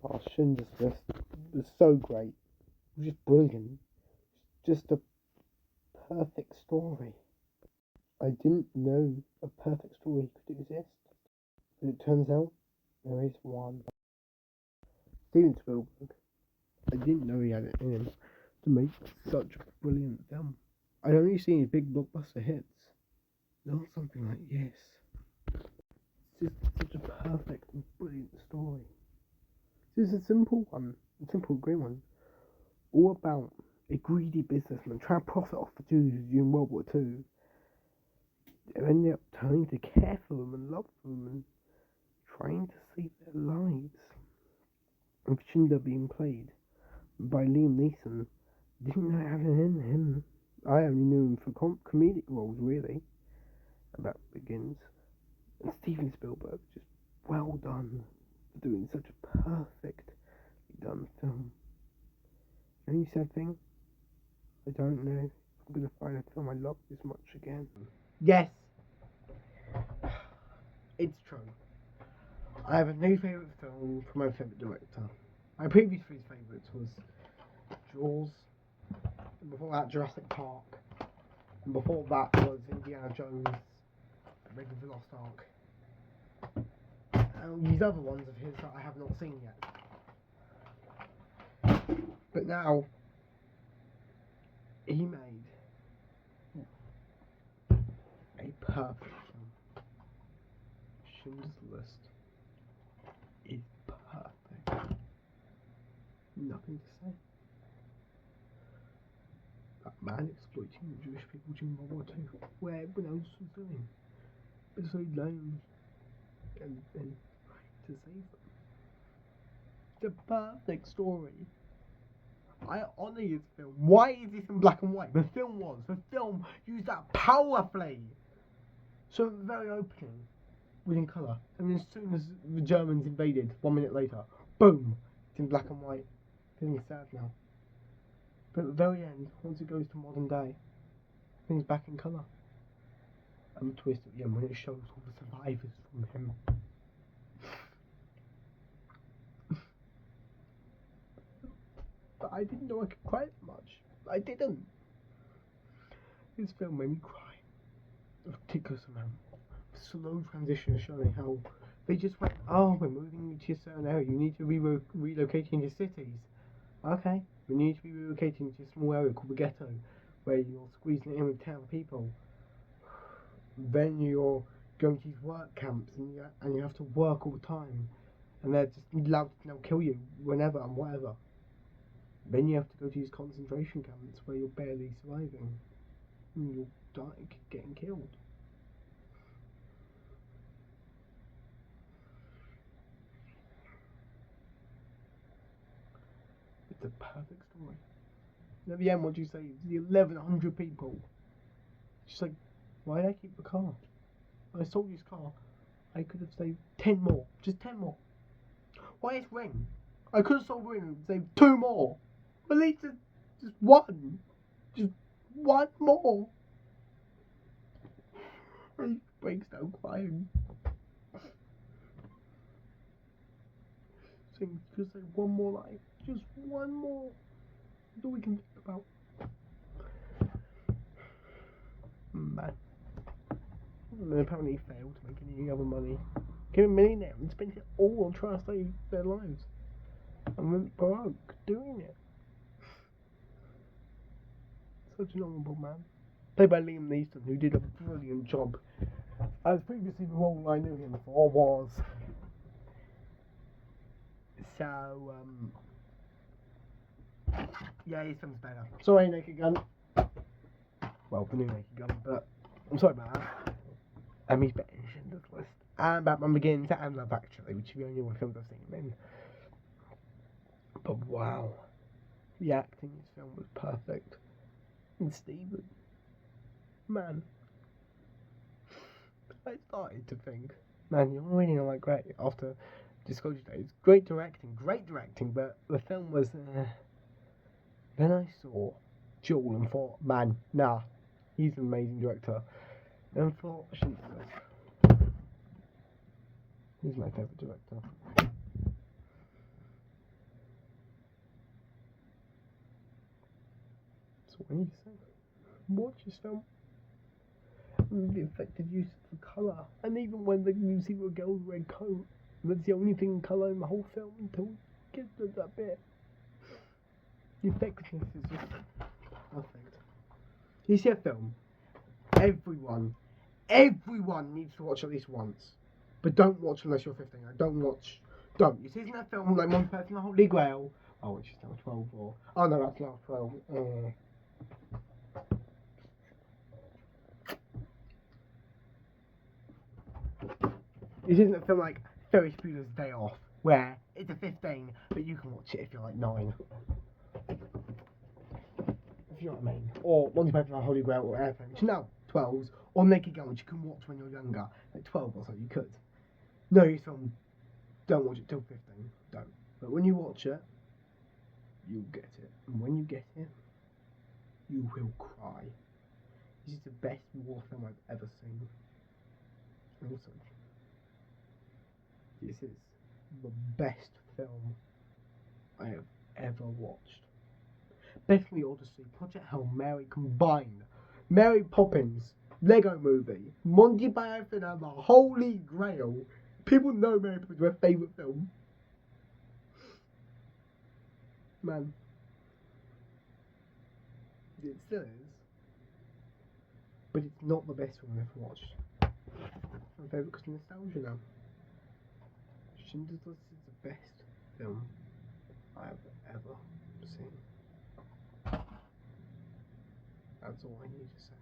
Oh, Schindler's List was so great. It was just brilliant. Just a perfect story. I didn't know a perfect story could exist, but it turns out there is one. Steven Spielberg. I didn't know he had it in him to make such a brilliant film. I'd only seen his big blockbuster hits, not something like this. It's just such a perfect and brilliant story. It's a simple one, a simple green one, all about a greedy businessman trying to profit off the Jews during World War II. They ended up turning to care for them and love them and trying to save their lives. And Schindler being played by Liam Neeson, didn't know how to in him. I only knew him for comedic roles, really. And that begins. And Steven Spielberg, just well done for doing such a perfectly done film. Only sad thing, I don't know if I'm going to find a film I love this much again. Yes, it's true. I have a new favourite film from my favourite director. My previous three favourites was Jaws, and before that Jurassic Park, and before that was Indiana Jones, Raiders of the Lost Ark, and these other ones of his that I have not seen yet. But now, he made a perfect film. Schindler's List is perfect. Nothing to say. That man exploiting the Jewish people during World War II, where everyone else was doing. But so lame and right to save them. It's a perfect story. I honour his film. Why is this in black and white? The film used that power play. So the very opening was in colour. And as soon as the Germans invaded, 1 minute later, boom, it's in black and white. Feeling sad now. But at the very end, once it goes to modern day, things back in colour. And the twist at the end when it shows all the survivors from him. But I didn't know I could cry that much. I didn't. This film made me cry. A ridiculous amount. Slow transition showing how they just went, oh, we're moving to a certain area, you need to be relocating to cities. Okay, we need to be relocating to a small area called the ghetto, where you're squeezing in with 10 people. Then you're going to these work camps and you have to work all the time. And they're just allowed to now kill you whenever and whatever. Then you have to go to these concentration camps where you're barely surviving. And you're dying, getting killed. It's a perfect story. And at the end, what do you say? The 1,100 people. She's like, why did I keep the car? I sold this car. I could have saved 10 more. Just 10 more. Why is Ring? I could have sold Ring and saved 2 more. At least just one. Just one more. And he breaks down crying. Saying, just say one more life. Just one more. That's all we can think about. Man. And apparently he failed to make any other money. Became a millionaire and spent it all on trying to save their lives. And went broke doing it. Such an honourable man. Played by Liam Neeson, who did a brilliant job. As previously, the role I knew him for was. So, yeah, his film's better. Sorry, Naked Gun. Well, the new Naked Gun, but I'm sorry about that. He's better in Schindler's List. And Batman Begins and Love Actually, which are the only films I've seen him in. But wow, the acting in this film was perfect. And Steven, man, I started to think, man, you're really not that great after Disclosure Days. Great directing, but the film was. Then I saw Joel and thought, man, nah, he's an amazing director. And I thought, Schindler. He's my favourite director. That's all I need to say. Watch this film. The effective use of colour, and even when you see the girl's red coat, that's the only thing in colour in the whole film until it gets to that bit. The effectiveness is just perfect. You see a film, everyone needs to watch at least once. But don't watch unless you're 15. Don't. You see, isn't that film like One Person, the Holy Grail? Oh, which is now 12 or... Oh no, that's now 12. This isn't a film like Ferris Bueller's Day Off, where it's a 15, but you can watch it if you're like 9. If you know what I mean. Or Monty Python, the Holy Grail, or Airplane, which are now 12s, or Naked Gun, which you can watch when you're younger, like 12 or so, you could. No, this film, don't watch it till 15, don't. But when you watch it, you'll get it. And when you get it, you will cry. This is the best war film I've ever seen. Also, this is the best film I have ever watched. Better than The Odyssey, Project Hail Mary combined, Mary Poppins, Lego Movie, Monty Python and the Holy Grail. People know Mary Poppins is my favourite film. Man. It still is. But it's not the best film I've ever watched. It's my favourite because of nostalgia now. Schindler's List is the best film I have ever seen. That's all I need to say.